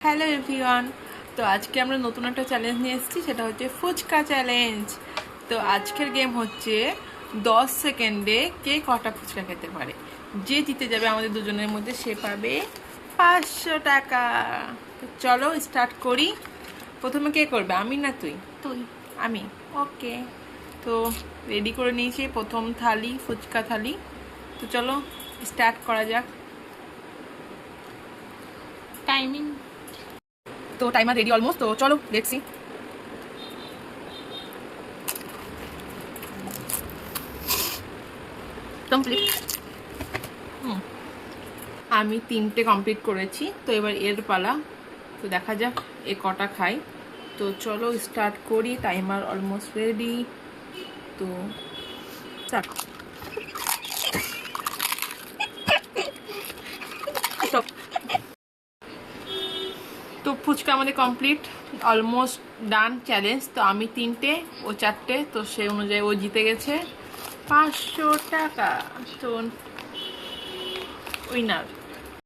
Hello everyone. তো আজকে আমরা নতুন একটা চ্যালেঞ্জ নিয়ে এসেছি, সেটা হচ্ছে ফুচকা চ্যালেঞ্জ। তো আজকের গেম হচ্ছে 10 সেকেন্ডে কে কটা ফুচকা খেতে পারে। যে জিতে যাবে আমাদের দুজনের মধ্যে সে পাবে 500 টাকা। তো চলো স্টার্ট করি। প্রথমে কে করবে, আমি না তুই? তুই। আমি। ওকে। তো রেডি করে নিয়েছি প্রথম থালি, ফুচকা থালি। তো চলো স্টার্ট করা যাক। টাইমিং তো টাইমার রেডি অলমোস্ট, তো চলো লেটস সি। কমপ্লিট। আমি 3টে কমপ্লিট করেছি, তো এবার এর পালা। তো দেখা যাক এ কটা খাই। তো চলো স্টার্ট করি, টাইমার অলমোস্ট রেডি। তো স্টার্ট। তো ফুচকা আমাদের কমপ্লিট, অলমোস্ট ডান চ্যালেঞ্জ। তো আমি 3টে, ও 4টে, তো সেই অনুযায়ী ও জিতে গেছে 500 টাকা। তো উইনার।